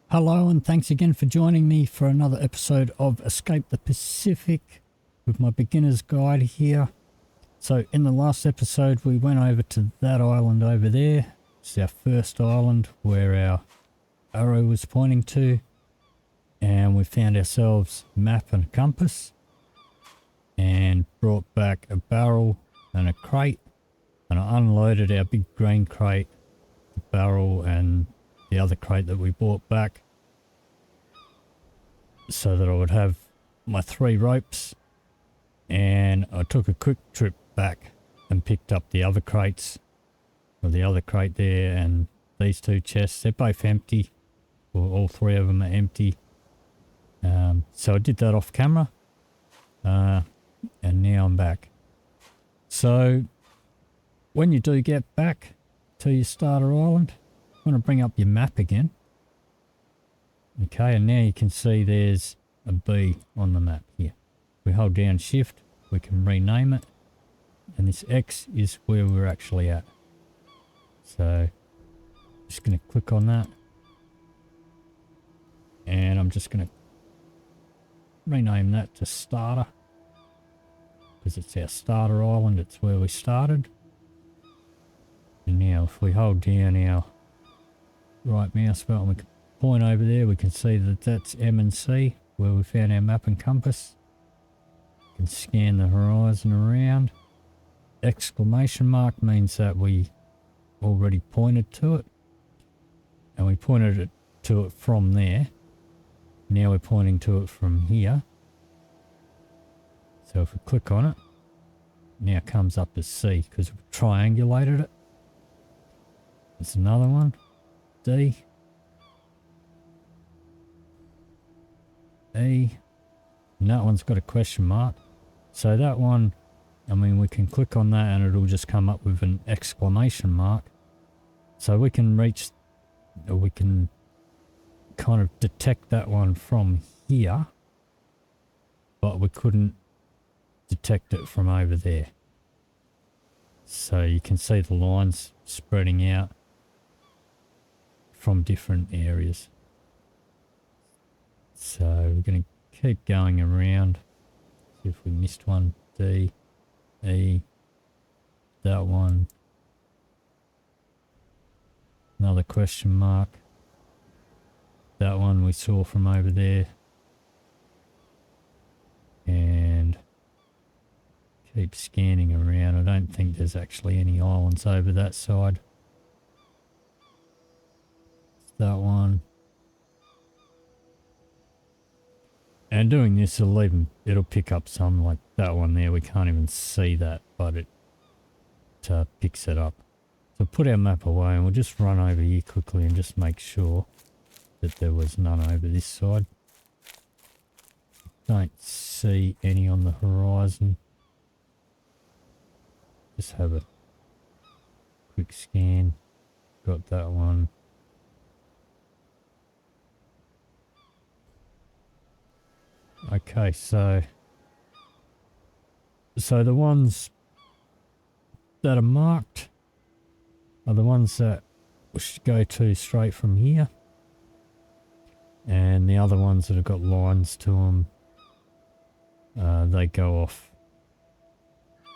Hello and thanks again for joining me for another episode of Escape the Pacific with my beginner's guide here. So in the last episode we went over to that island over there. It's our first island where our arrow was pointing to, and we found ourselves a map and a compass and brought back a barrel and a crate, and I unloaded our big green crate, the barrel and the other crate that we brought back, so that I would have my 3 ropes. And I took a quick trip back and picked up the other crates, or the other crate there, and these 2 chests. They're both empty, or all 3 of them are empty. So I did that off camera, and now I'm back. So when you do get back to your starter island, you want to bring up your map again. Okay, and now you can see there's a B on the map here. We hold down shift, we can rename it, and this X is where we're actually at. So just going to click on that, and I'm just going to rename that to starter, because it's our starter island, it's where we started. And now if we hold down our right mouse button, we can point over there, we can see that that's M and C, where we found our map and compass. We can scan the horizon around. Exclamation mark means that we already pointed to it, and we pointed it to it from there. Now we're pointing to it from here. So if we click on it, now it comes up as C because we've triangulated it. There's another one, D, E, and that one's got a question mark. So that one, I mean, we can click on that and it'll just come up with an exclamation mark. So we can reach, or we can kind of detect that one from here, but we couldn't detect it from over there. So you can see the lines spreading out from different areas. So we're going to keep going around. See if we missed one. D, E, that one. Another question mark. That one we saw from over there. And keep scanning around. I don't think there's actually any islands over that side. That one. And doing this, it'll pick up some, like that one there. We can't even see that, but it picks it up. So put our map away and we'll just run over here quickly and just make sure that there was none over this side. Don't see any on the horizon. Just have a quick scan. Got that one. Okay, so the ones that are marked are the ones that we should go to straight from here, and the other ones that have got lines to them, they go off.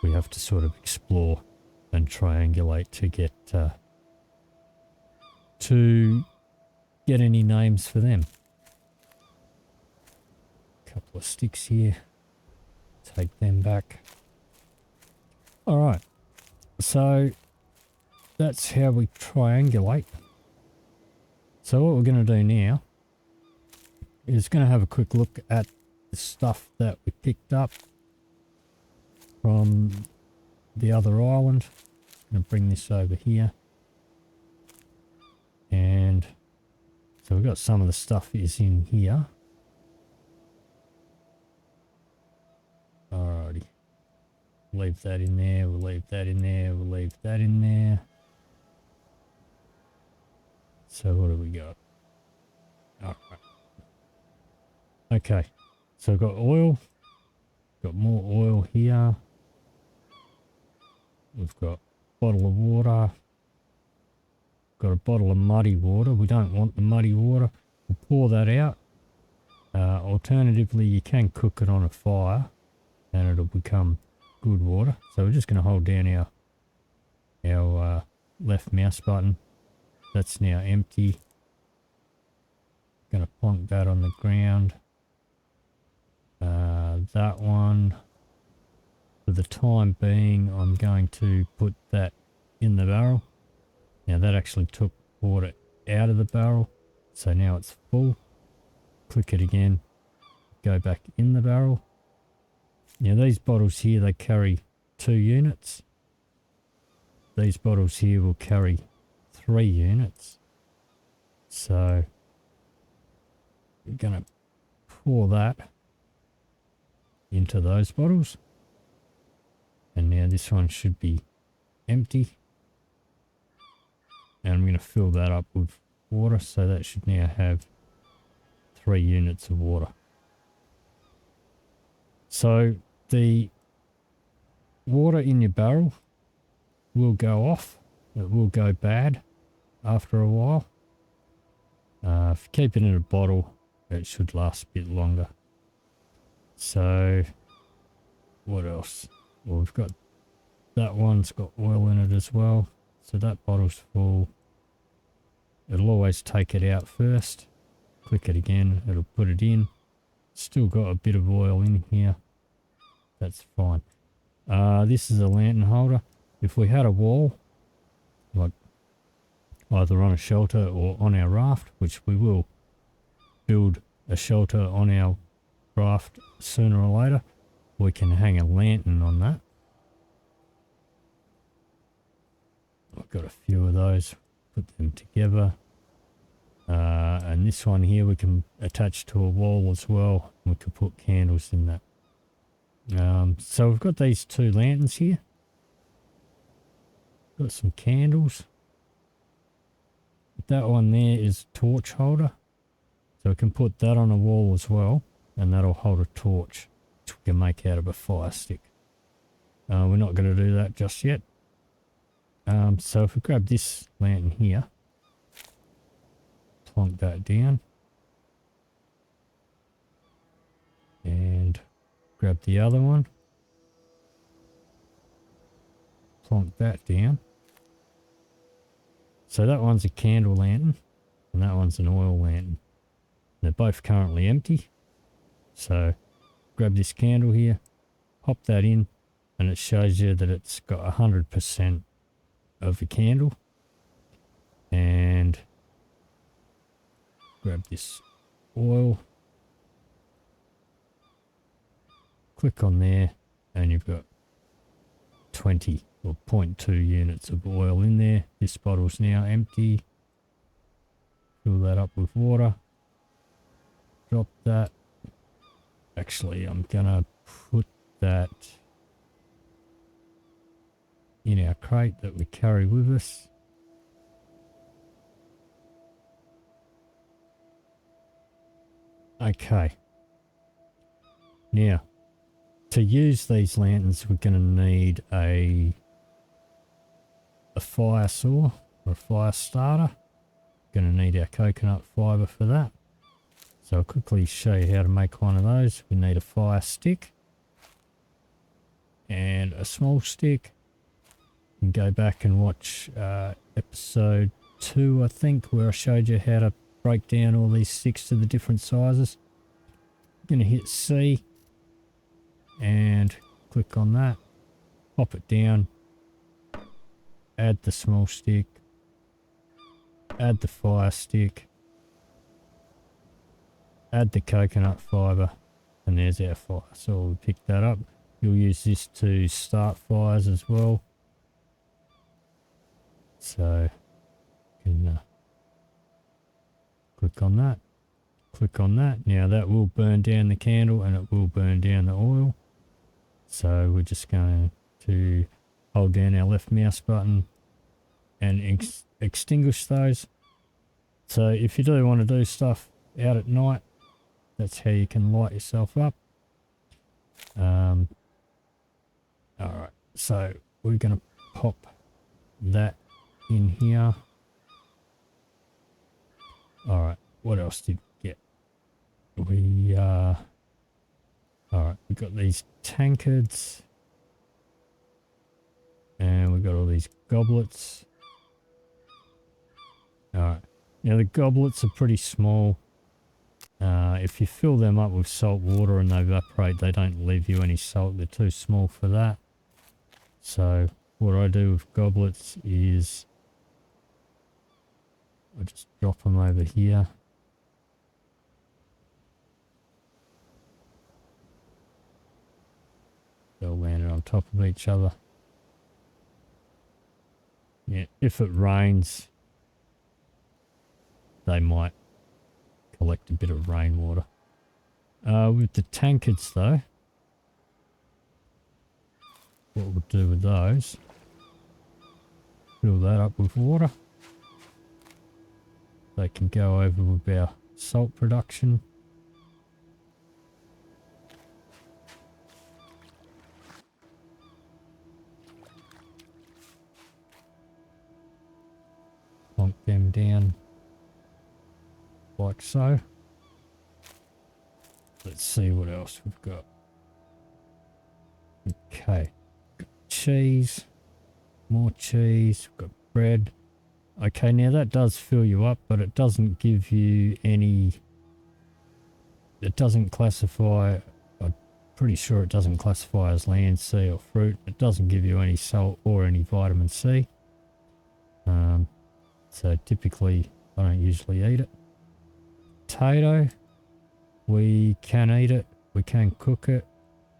We have to sort of explore and triangulate to get any names for them. Couple of sticks here, take them back. All right, so that's how we triangulate. So what we're going to do now is going to have a quick look at the stuff that we picked up from the other island. I'm going to bring this over here, and so we've got some of the stuff is in here. Alrighty, leave that in there, we'll leave that in there, we'll leave that in there. So what do we got? Alright. Okay, so I've got oil, got more oil here. We've got a bottle of water, got a bottle of muddy water. We don't want the muddy water. we'll pour that out. Alternatively, you can cook it on a fire and it'll become good water. So we're just going to hold down our left mouse button. That's now empty. Going to plonk that on the ground. That one, for the time being, I'm going to put that in the barrel. Now that actually took water out of the barrel, so now it's full. Click it again, go back in the barrel. Now these bottles here, they carry 2 units. These bottles here will carry 3 units. So we're going to pour that into those bottles. And now this one should be empty. And I'm going to fill that up with water, so that should now have 3 units of water. So the water in your barrel will go off. It will go bad after a while. If you keep it in a bottle, it should last a bit longer. So what else? Well, we've got that one's got oil in it as well. So that bottle's full. It'll always take it out first. Click it again, it'll put it in. Still got a bit of oil in here. That's fine. This is a lantern holder. If we had a wall, like either on a shelter or on our raft, which we will build a shelter on our raft sooner or later, we can hang a lantern on that. I've got a few of those, put them together. And this one here we can attach to a wall as well. We could put candles in that. So we've got these 2 lanterns here. Got some candles. That one there is torch holder. So we can put that on a wall as well, and that'll hold a torch, which we can make out of a fire stick. We're not going to do that just yet. So if we grab this lantern here, plonk that down, and grab the other one, plonk that down. So that one's a candle lantern and that one's an oil lantern. They're both currently empty. So grab this candle here, pop that in, and it shows you that it's got 100% of a candle. And grab this oil, click on there, and you've got 20 or 0.2 units of oil in there. This bottle's now empty. Fill that up with water. Drop that. Actually, I'm gonna put that in our crate that we carry with us. Okay. Now, to use these lanterns, we're going to need a fire saw or a fire starter. Going to need our coconut fibre for that. So I'll quickly show you how to make one of those. We need a fire stick and a small stick. You can go back and watch episode 2, I think, where I showed you how to break down all these sticks to the different sizes. I'm going to hit C and click on that, pop it down, add the small stick, add the fire stick, add the coconut fibre, and there's our fire. So we'll pick that up. You'll use this to start fires as well. So you can click on that, click on that. Now that will burn down the candle and it will burn down the oil. So we're just going to hold down our left mouse button and extinguish those. So if you do want to do stuff out at night, that's how you can light yourself up. Alright, so we're going to pop that in here. Alright, what else did we get? We alright, we got these tankards. And we got all these goblets. Alright. Now the goblets are pretty small. If you fill them up with salt water and they evaporate, they don't leave you any salt. They're too small for that. So what I do with goblets is I just drop them over here. They'll land on top of each other. Yeah, if it rains, they might collect a bit of rainwater. With the tankards though, what we'll do with those, fill that up with water. They can go over with our salt production. Plonk them down like so. Let's see what else we've got. Okay, got cheese, more cheese, we've got bread. Okay, now that does fill you up, but it doesn't give you any, it doesn't classify, I'm pretty sure it doesn't classify as land, sea or fruit. It doesn't give you any salt or any vitamin C. So typically I don't usually eat it. Potato, we can eat it, we can cook it,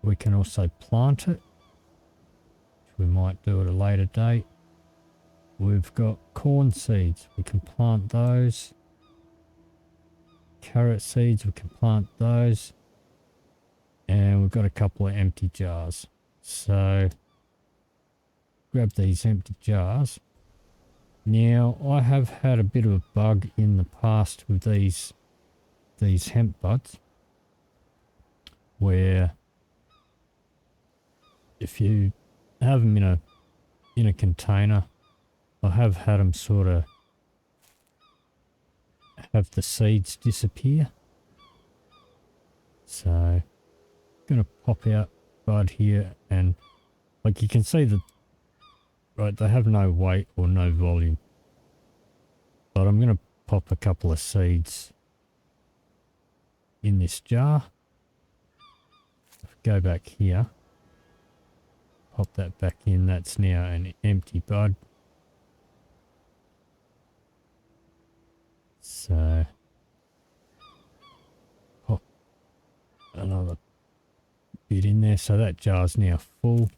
we can also plant it, which we might do at a later date. We've got corn seeds, we can plant those. Carrot seeds, we can plant those. And we've got a couple of empty jars. So grab these empty jars. Now I have had a bit of a bug in the past with these hemp buds, where if you have them in a container, I have had them sort of have the seeds disappear. So I'm gonna pop out bud here, and like you can see that, right, they have no weight or no volume, but I'm gonna pop a couple of seeds in this jar. Go back here, pop that back in. That's now an empty bud. So pop another bit in there. So that jar's now full.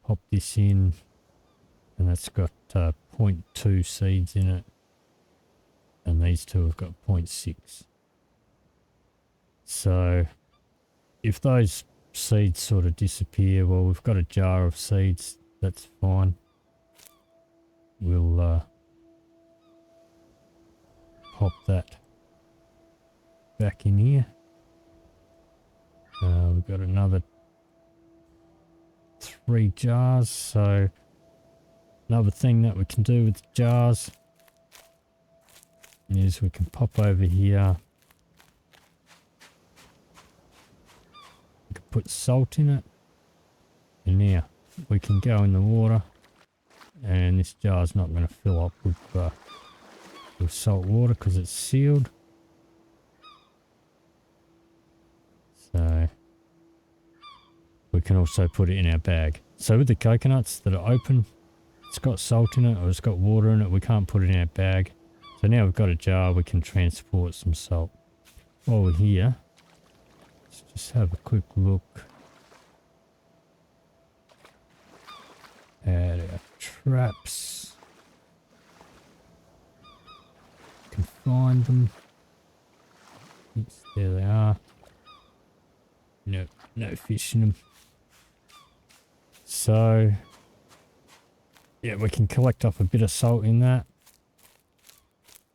Pop this in, and that's got 0.2 seeds in it, and these two have got 0.6. So if those seeds sort of disappear, well, we've got a jar of seeds, that's fine. We'll pop that back in here. We've got another 3 jars. So another thing that we can do with the jars is we can pop over here. We can put salt in it, and now we can go in the water, and this jar's not going to fill up with salt water because it's sealed. So we can also put it in our bag. So with the coconuts that are open, it's got salt in it or it's got water in it, we can't put it in our bag. So now we've got a jar, we can transport some salt. While we're here, let's just have a quick look at our traps. Can find them. Yes, there they are. No fish in them. So yeah, we can collect up a bit of salt in that.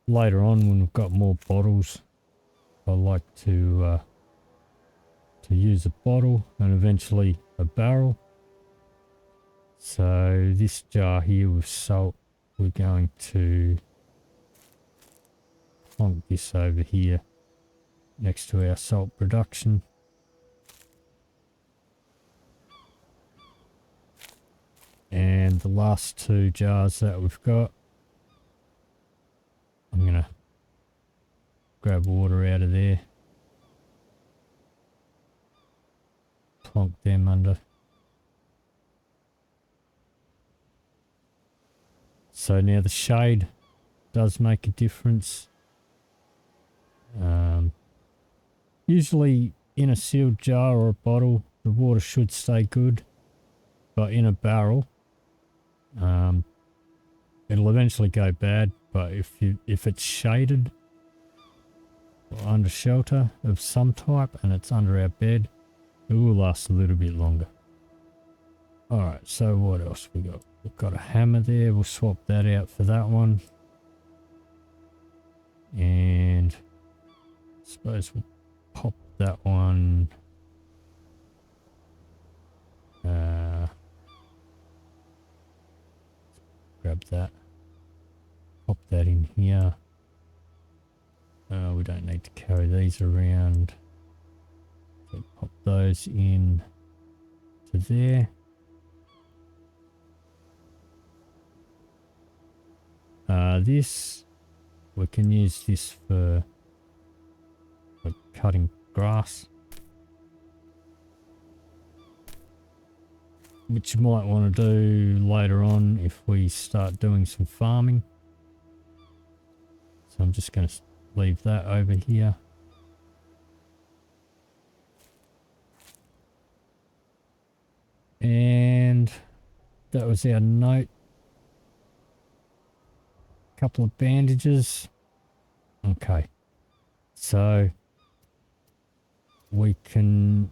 Later on, when we've got more bottles, I like to use a bottle and eventually a barrel. So this jar here with salt, we're going to plonk this over here next to our salt production. And the last 2 jars that we've got, I'm going to grab water out of there, plonk them under. So now the shade does make a difference. Usually in a sealed jar or a bottle, the water should stay good, but in a barrel, it'll eventually go bad. But if it's shaded or under shelter of some type and it's under our bed, it will last a little bit longer. Alright, so what else we got? We've got a hammer there, we'll swap that out for that one. And I suppose we'll pop that one. Grab that. Pop that in here. We don't need to carry these around. So pop those in to there. This, we can use this for cutting grass, which you might want to do later on if we start doing some farming. So I'm just going to leave that over here. And that was our note. Couple of bandages. Okay, so we can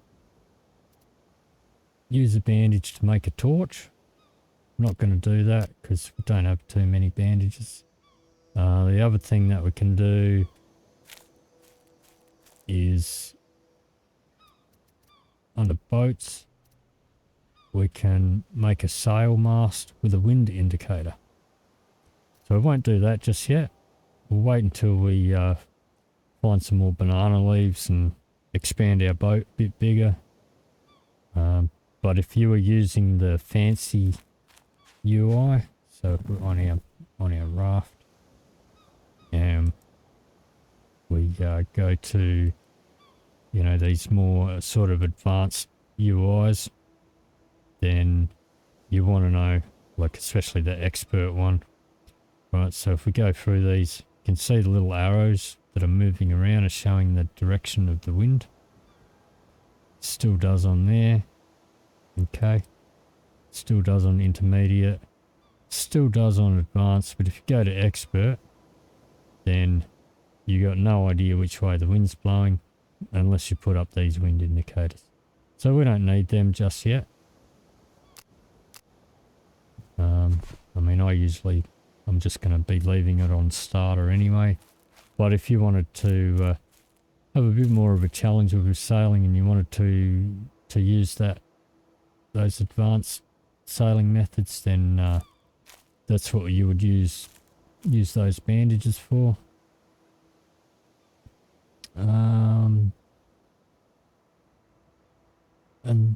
use a bandage to make a torch. I'm not going to do that because we don't have too many bandages. The other thing that we can do is on the boats we can make a sail mast with a wind indicator. So we won't do that just yet. We'll wait until we find some more banana leaves and expand our boat a bit bigger. But if you were using the fancy UI, so if we're on our raft, and we go to, you know, these more sort of advanced UIs, then you want to know, like especially the expert one. Right, so if we go through these, you can see the little arrows that are moving around are showing the direction of the wind. Still does on there. Okay. Still does on intermediate. Still does on advanced, but if you go to expert, then you got no idea which way the wind's blowing unless you put up these wind indicators. So we don't need them just yet. I mean, I'm just going to be leaving it on starter anyway. But if you wanted to have a bit more of a challenge with your sailing and you wanted to use those advanced sailing methods, then that's what you would use those bandages for. And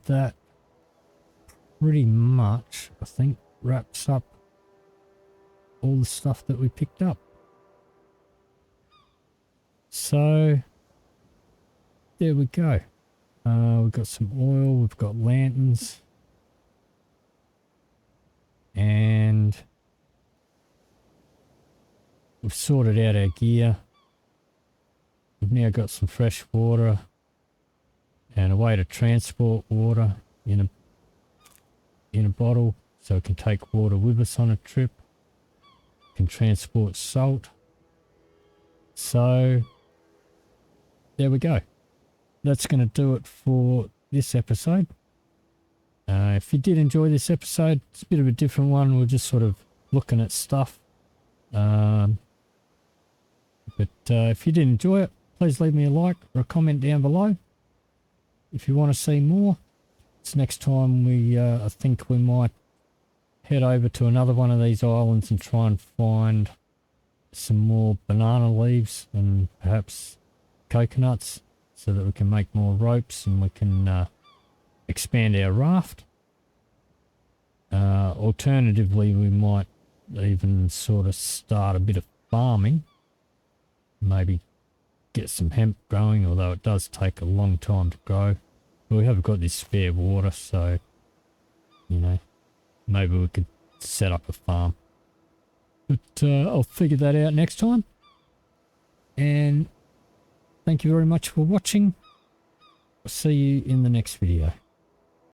that pretty much, I think, wraps up all the stuff that we picked up. So there we go. We've got some oil, we've got lanterns, and we've sorted out our gear. We've now got some fresh water and a way to transport water in a bottle, so we can take water with us on a trip. Can transport salt. So there we go. That's going to do it for this episode. If you did enjoy this episode, it's a bit of a different one. We're just sort of looking at stuff. But if you did enjoy it, please leave me a like or a comment down below. If you want to see more, it's next time I think we might head over to another one of these islands and try and find some more banana leaves and perhaps coconuts so that we can make more ropes and we can expand our raft. Alternatively, we might even sort of start a bit of farming, maybe get some hemp growing, although it does take a long time to grow. But we have got this spare water, so, you know, maybe we could set up a farm. But I'll figure that out next time. And thank you very much for watching. I'll see you in the next video.